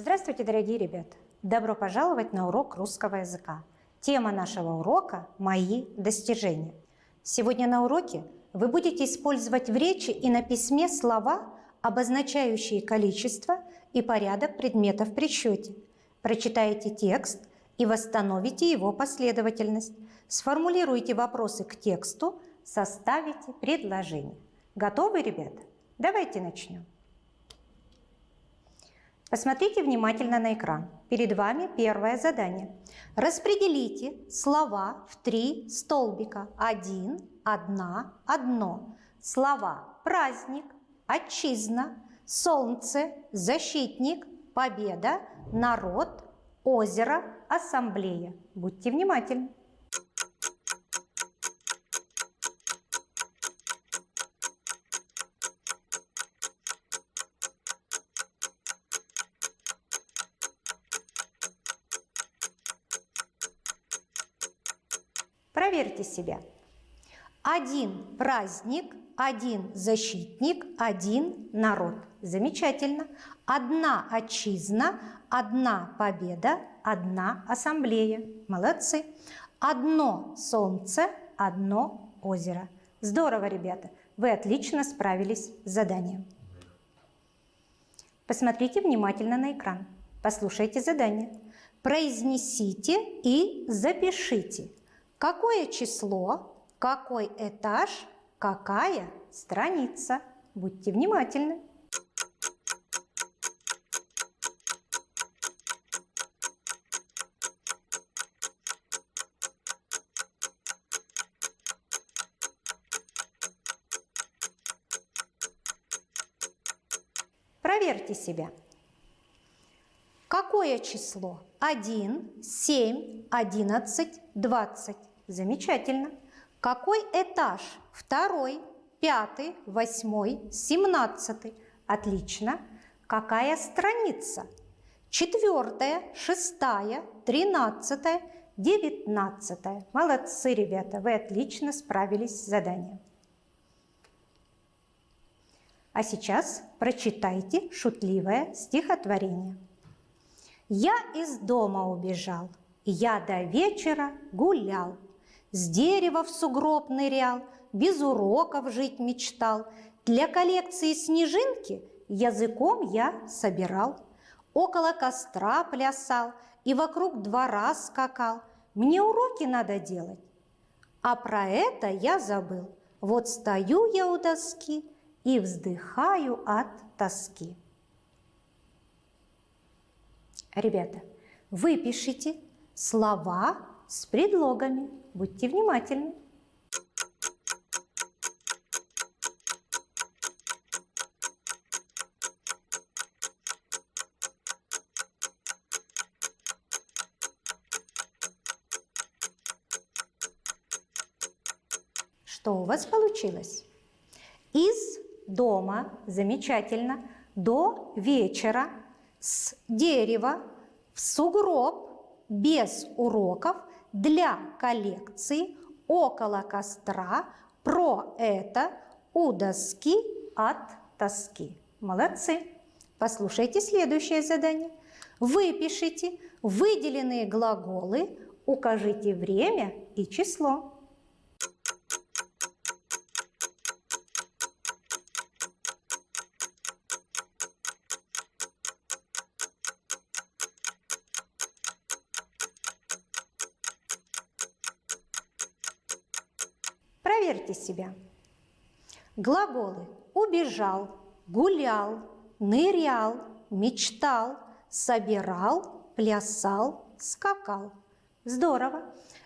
Здравствуйте, дорогие ребята! Добро пожаловать на урок русского языка. Тема нашего урока – «Мои достижения». Сегодня на уроке вы будете использовать в речи и на письме слова, обозначающие количество и порядок предметов при счете. Прочитайте текст и восстановите его последовательность. Сформулируйте вопросы к тексту, составите предложение. Готовы, ребята? Давайте начнем. Посмотрите внимательно на экран. Перед вами первое задание. Распределите слова в 3 столбика. 1, 1, 1. Слова праздник, отчизна, солнце, защитник, победа, народ, озеро, ассамблея. Будьте внимательны. Проверьте себя. 1 праздник, 1 защитник, 1 народ. Замечательно. 1 отчизна, 1 победа, 1 ассамблея. Молодцы. 1 солнце, 1 озеро. Здорово, ребята. Вы отлично справились с заданием. Посмотрите внимательно на экран. Послушайте задание. Произнесите и запишите. Какое число, какой этаж, какая страница? Будьте внимательны. Проверьте себя. Какое число? 1, 7, 11, 20. Замечательно. Какой этаж? 2, 5, 8, 17. Отлично. Какая страница? 4, 6, 13, 19. Молодцы, ребята, вы отлично справились с заданием. А сейчас прочитайте шутливое стихотворение. Я из дома убежал, я до вечера гулял, с дерева в сугроб нырял, без уроков жить мечтал. Для коллекции снежинки языком я собирал, около костра плясал и вокруг двора скакал. Мне уроки надо делать, а про это я забыл. Вот стою я у доски и вздыхаю от тоски. Ребята, выпишите слова с предлогами. Будьте внимательны. Что у вас получилось? Из дома, замечательно, до вечера, с дерева, в сугроб, без уроков, для коллекции, около костра, про это, у доски, от тоски. Молодцы! Послушайте следующее задание. Выпишите выделенные глаголы, укажите время и число. Проверьте себя. Глаголы убежал, гулял, нырял, мечтал, собирал, плясал, скакал. Здорово!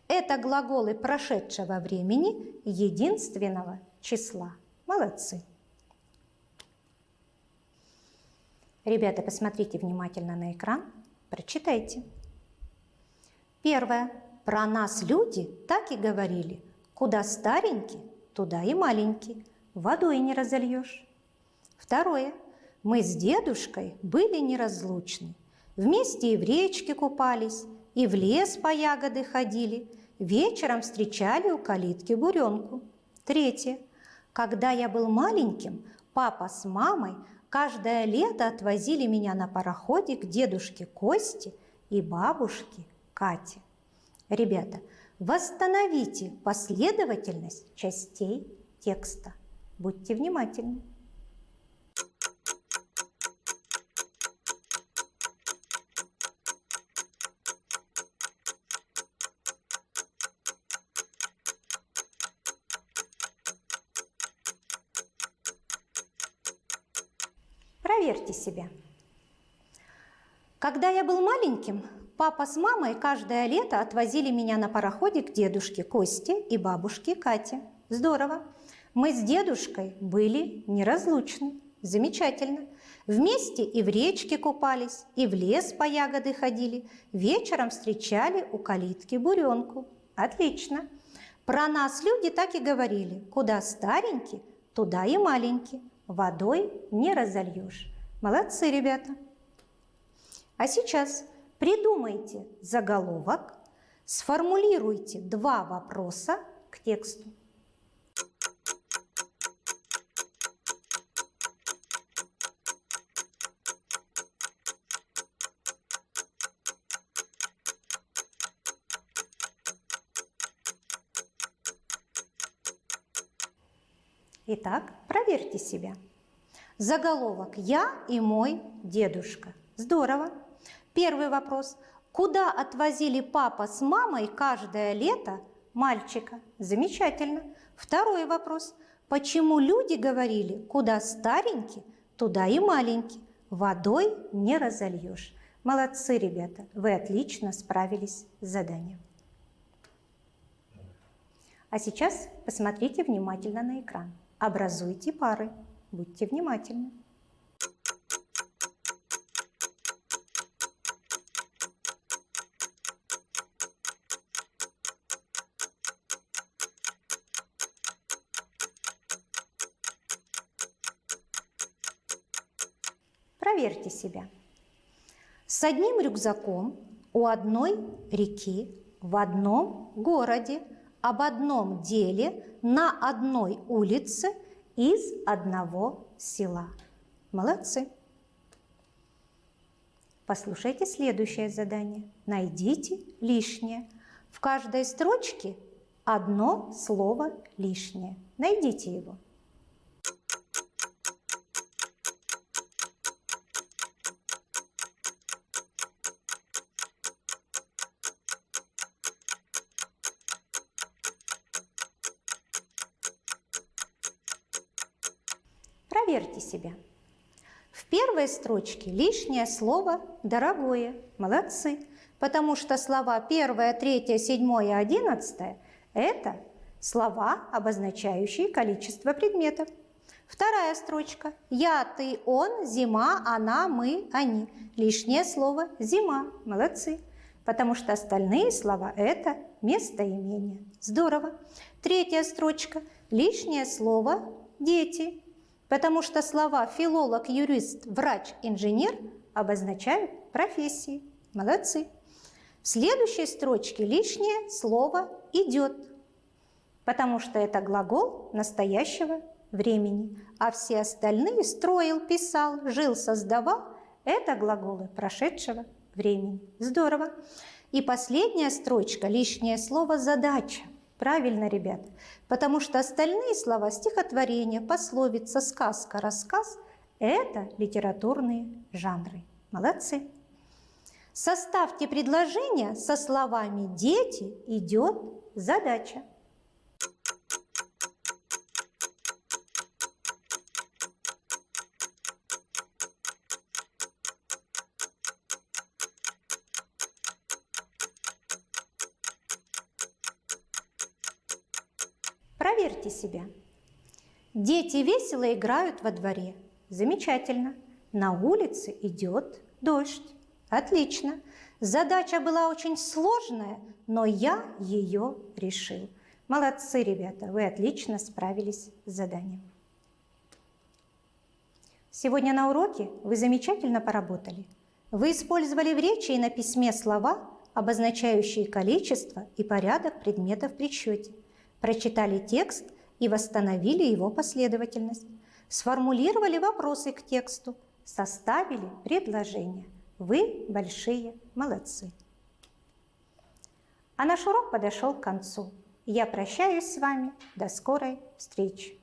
Это глаголы прошедшего времени единственного числа. Молодцы! Ребята, посмотрите внимательно на экран, прочитайте. Первое. Про нас люди так и говорили. Куда старенький, туда и маленький, водой не разольешь. Второе. Мы с дедушкой были неразлучны. Вместе и в речке купались, и в лес по ягоды ходили, вечером встречали у калитки буренку. Третье. Когда я был маленьким, папа с мамой каждое лето отвозили меня на пароходе к дедушке Косте и бабушке Кате. Ребята, восстановите последовательность частей текста. Будьте внимательны. Проверьте себя. Когда я был маленьким, папа с мамой каждое лето отвозили меня на пароходе к дедушке Косте и бабушке Кате. Здорово. Мы с дедушкой были неразлучны. Замечательно. Вместе и в речке купались, и в лес по ягоды ходили. Вечером встречали у калитки буренку. Отлично. Про нас люди так и говорили: куда старенький, туда и маленький. Водой не разольешь. Молодцы, ребята. А сейчас придумайте заголовок, сформулируйте 2 вопроса к тексту. Итак, проверьте себя. Заголовок «Я и мой дедушка». Здорово. Первый вопрос. Куда отвозили папа с мамой каждое лето мальчика? Замечательно. Второй вопрос. Почему люди говорили: куда старенький, туда и маленький, водой не разольешь? Молодцы, ребята, вы отлично справились с заданием. А сейчас посмотрите внимательно на экран. Образуйте пары. Будьте внимательны. Проверьте себя. С одним рюкзаком у одной реки в одном городе об одном деле на одной улице из одного села. Молодцы! Послушайте следующее задание. Найдите лишнее. В каждой строчке одно слово лишнее. Найдите его. Проверьте себя. В первой строчке лишнее слово «дорогое». Молодцы. Потому что слова 1, 3, 7, 11 – это слова, обозначающие количество предметов. Вторая строчка. Я, ты, он, зима, она, мы, они. Лишнее слово «зима». Молодцы. Потому что остальные слова – это местоимения. Здорово. Третья строчка. Лишнее слово «дети». Потому что слова филолог, юрист, врач, инженер обозначают профессии. Молодцы. В следующей строчке лишнее слово «идет», потому что это глагол настоящего времени, а все остальные строил, писал, жил, создавал – это глаголы прошедшего времени. Здорово. И последняя строчка – лишнее слово «задача». Правильно, ребята, потому что остальные слова стихотворение, пословица, сказка, рассказ – это литературные жанры. Молодцы. Составьте предложение со словами «дети», «идет», «задача». Проверьте себя. Дети весело играют во дворе. Замечательно. На улице идет дождь. Отлично. Задача была очень сложная, но я ее решил. Молодцы, ребята, вы отлично справились с заданием. Сегодня на уроке вы замечательно поработали. Вы использовали в речи и на письме слова, обозначающие количество и порядок предметов при счете. Прочитали текст и восстановили его последовательность. сформулировали вопросы к тексту, составили предложения. Вы большие молодцы. А наш урок подошел к концу. Я прощаюсь с вами. До скорой встречи.